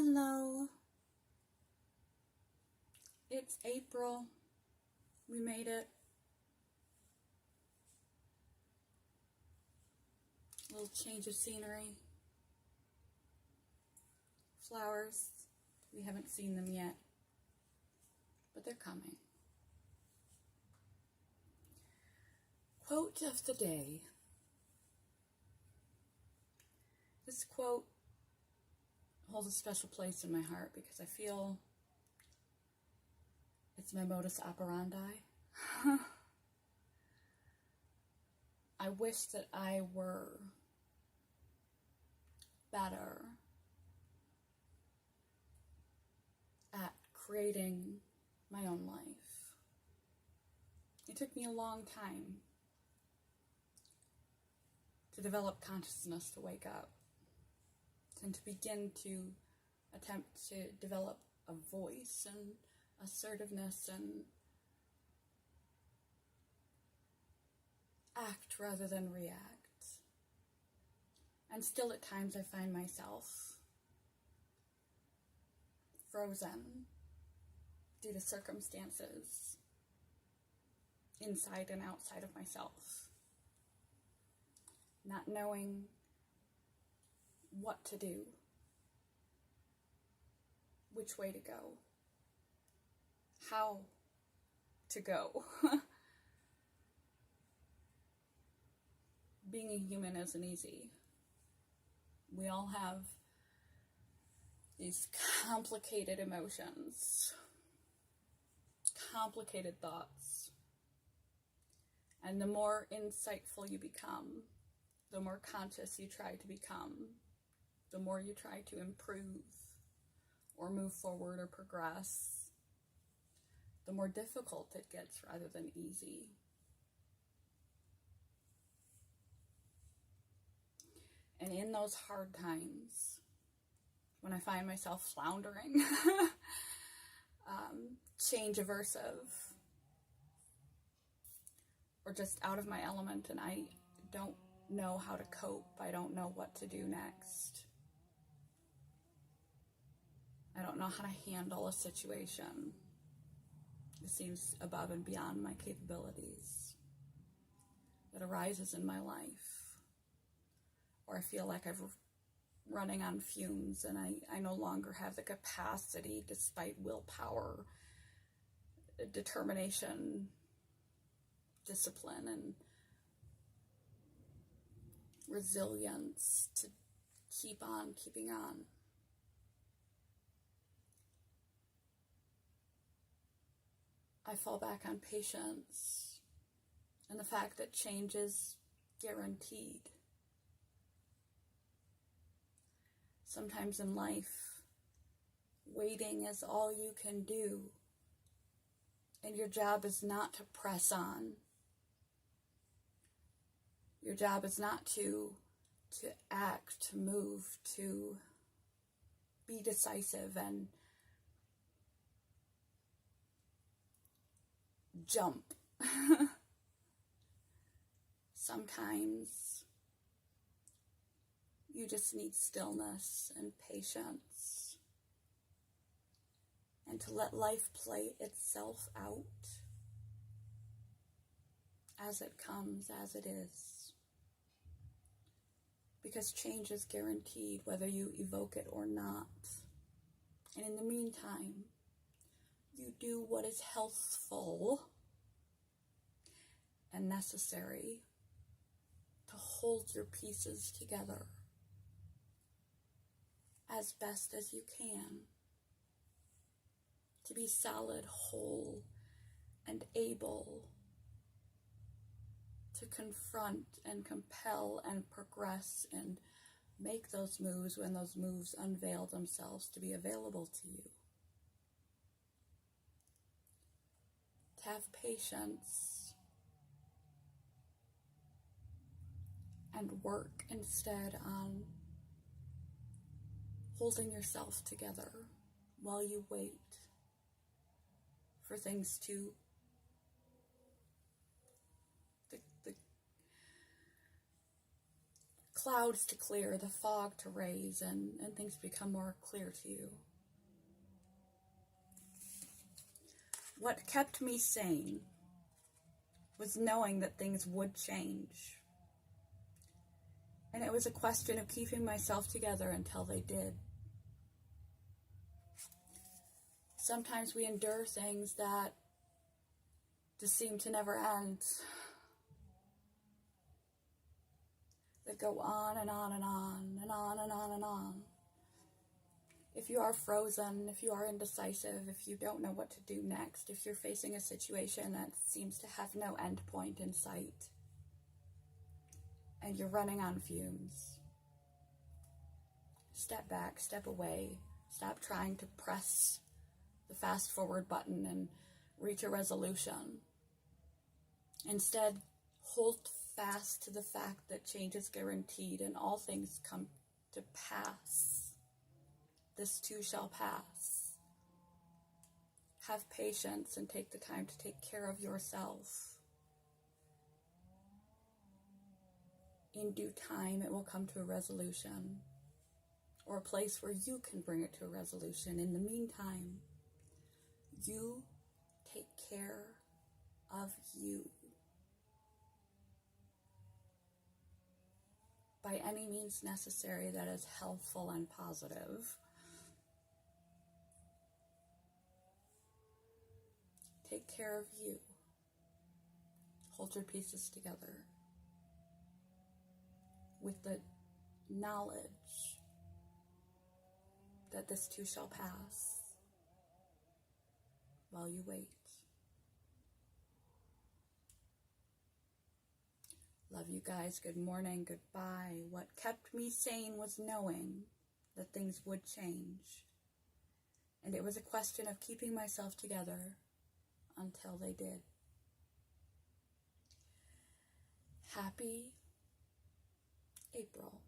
Hello. It's April. We made it. A little change of scenery. Flowers. We haven't seen them yet, but they're coming. Quote of the day. This quote holds a special place in my heart because I feel it's my modus operandi. I wish that I were better at creating my own life. It took me a long time to develop consciousness, to wake up, and to begin to attempt to develop a voice and assertiveness and act rather than react. And still at times I find myself frozen due to circumstances inside and outside of myself, not knowing what to do, which way to go, how to go. Being a human isn't easy. We all have these complicated emotions, complicated thoughts, and the more insightful you become, the more conscious you try to become, the more you try to improve or move forward or progress, the more difficult it gets rather than easy. And in those hard times, when I find myself floundering, change aversive, or just out of my element, and I don't know how to cope, I don't know what to do next, I don't know how to handle a situation, it seems above and beyond my capabilities, that arises in my life, or I feel like I'm running on fumes and I no longer have the capacity, despite willpower, determination, discipline, and resilience to keep on keeping on. I fall back on patience and the fact that change is guaranteed. Sometimes in life, waiting is all you can do, and your job is not to press on. Your job is not to act, to move, to be decisive and jump. Sometimes you just need stillness and patience and to let life play itself out as it comes, as it is. Because change is guaranteed whether you evoke it or not. And in the meantime, you do what is healthful and necessary to hold your pieces together as best as you can, to be solid, whole, and able to confront and compel and progress and make those moves when those moves unveil themselves to be available to you. To have patience and work instead on holding yourself together while you wait for things to clouds to clear, the fog to raise, and things become more clear to you. What kept me sane was knowing that things would change. And it was a question of keeping myself together until they did. Sometimes we endure things that just seem to never end, that go on and on and on and on and on and on. If you are frozen, if you are indecisive, if you don't know what to do next, if you're facing a situation that seems to have no end point in sight, and you're running on fumes, step back, step away, stop trying to press the fast forward button and reach a resolution. Instead, hold fast to the fact that change is guaranteed and all things come to pass. This too shall pass. Have patience and take the time to take care of yourself. In due time, it will come to a resolution, or a place where you can bring it to a resolution. In the meantime, you take care of you. By any means necessary that is helpful and positive. Take care of you. Hold your pieces together with the knowledge that this too shall pass while you wait. Love you guys. Good morning. Goodbye. What kept me sane was knowing that things would change. And it was a question of keeping myself together until they did. Happy April.